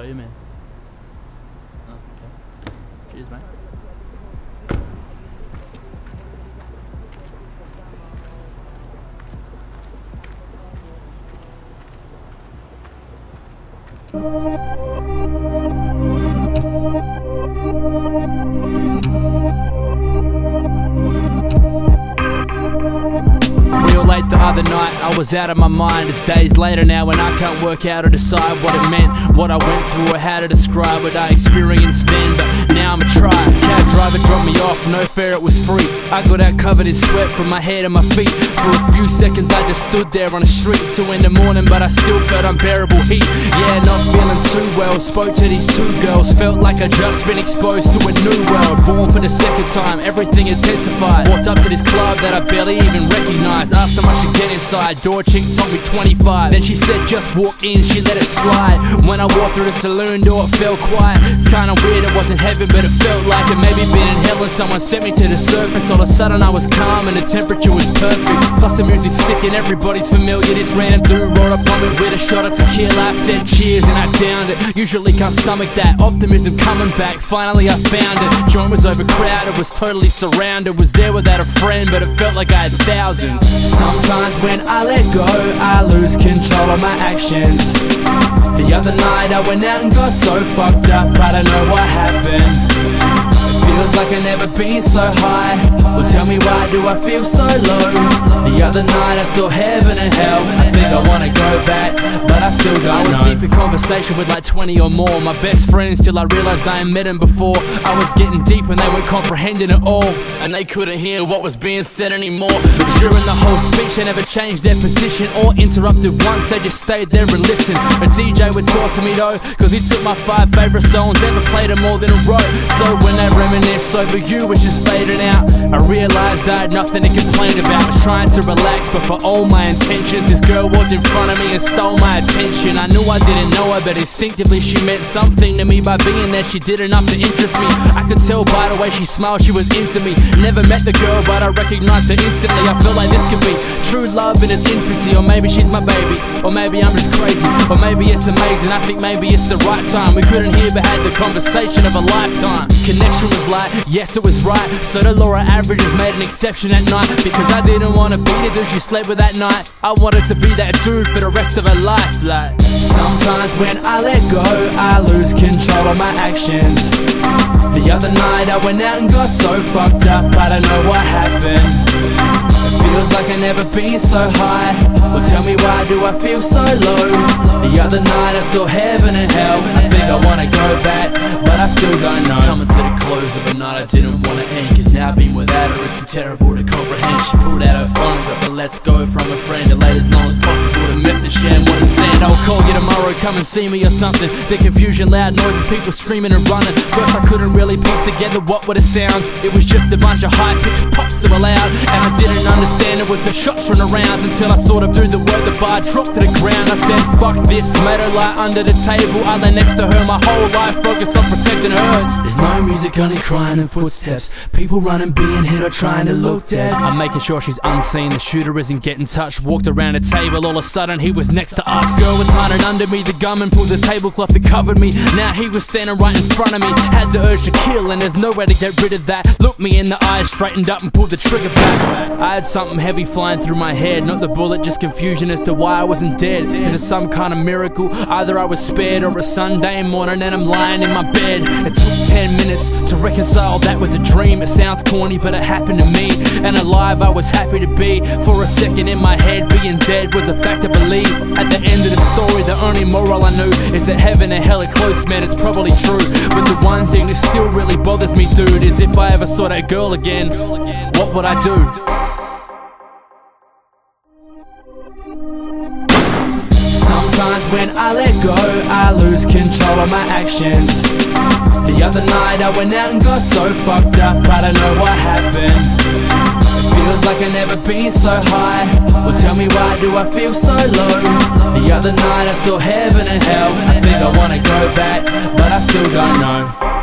about you, man? Oh, okay. Cheers, mate. Real late the other night, I was out of my mind. It's days later now and I can't work out or decide what it meant, what I went through or how to describe what I experienced then. But now I'm a try. Cab driver dropped me off, no fare, it was free. I got out covered in sweat from my head and my feet. For a few seconds I just stood there on the street 2 in the morning, but I still felt unbearable heat. Yeah, not feeling too well, spoke to these 2 girls. Felt like I'd just been exposed to a new world. Born for the second time, everything intensified. Walked up to this club that I barely even recognized. Asked them I should get inside, door chick told me 25. Then she said just walk in, she let it slide. When I walked through the saloon door it felt quiet. It's kinda weird, it wasn't heaven but it felt like it. Maybe been in hell and someone sent me to the surface. All of a sudden I was calm and the temperature was perfect. Plus the music's sick and everybody's familiar. This random dude rolled up on me with a shot of tequila. I said cheers and I downed it. Usually can't stomach that optimism coming back. Finally I found it. Joint was overcrowded, was totally surrounded. Was there without a friend but it felt like I had thousands. Sometimes when I let go I lose control of my actions. The other night I went out and got so fucked up, I don't know what happened. Feels like I've never been so high. Well, tell me why do I feel so low? The other night I saw heaven and hell. I think I wanna go back, but I still don't know. I was deep in conversation with like 20 or more, my best friends, till I realized I ain't met them before. I was getting deep and they weren't comprehending it all, and they couldn't hear what was being said anymore. But during the whole speech they never changed their position or interrupted once, they just stayed there and listened. A DJ would talk to me though, cause he took my 5 favorite songs, never played them more than a row. So when they reminisce over you was just fading out, I realized I had nothing to complain about. Was trying to relax but for all my intentions, this girl walked in front of me and stole my attention. I knew I didn't know her but instinctively she meant something to me. By being there she did enough to interest me. I could tell by the way she smiled she was into me. Never met the girl but I recognized her instantly. I feel like this could be true love in its infancy. Or maybe she's my baby, or maybe I'm just crazy, or maybe it's amazing. I think maybe it's the right time. We couldn't hear but had the conversation of a lifetime. Connection was light, yes it was right. So the law of averages made an exception at night, because I didn't want to be the dude she slept with that night. I wanted to be that dude for the rest of her life. Like, sometimes when I let go I lose control of my actions. The other night I went out and got so fucked up, I don't know what happened. Feels like I've never been so high. Well, tell me why do I feel so low? The other night I saw heaven and hell. I think I wanna go back, but I still don't know. Coming to the close of a night I didn't wanna end, cause now being without her is too terrible to comprehend. She pulled out her phone, got the let's go from a friend. Delayed as long as possible to message and what to send. I'll call you tomorrow, come and see me or something. The confusion, loud noises, people screaming and running. First I couldn't really piece together what were the sounds. It was just a bunch of high-pitched pops that were loud, and I didn't understand it was the shots from the rounds until I saw them do the work. The bar dropped to the ground. I said fuck this, made her lie under the table. I lay next to her my whole life, focus on protecting hers. There's no music, only crying and footsteps. People running, being hit or trying to look dead. I'm making sure she's unseen, the shooter isn't getting touched. Walked around the table, all of a sudden he was next to us. Girl was hiding under me, the gunman pulled the tablecloth that covered me. Now he was standing right in front of me. Had the urge to kill and there's no way to get rid of that. Looked me in the eyes, straightened up and pulled the trigger back. I had something heavy flying through my head, not the bullet, just confusion as to why I wasn't dead. Is it some kind of miracle? Either I was spared or a Sunday morning and I'm lying in my bed. It took 10 minutes to reconcile that was a dream. It sounds corny but it happened to me, and alive I was happy to be. For a second in my head being dead was a fact to believe. At the end of the story the only moral I knew is that heaven and hell are close, man, it's probably true. But the one thing that still really bothers me, dude, is if I ever saw that girl again, what would I do? Sometimes when I let go I lose control of my actions. The other night I went out and got so fucked up, I don't know what happened. Feels like I've never been so high. Well, tell me why do I feel so low? The other night I saw heaven and hell. I think I wanna go back, but I still don't know.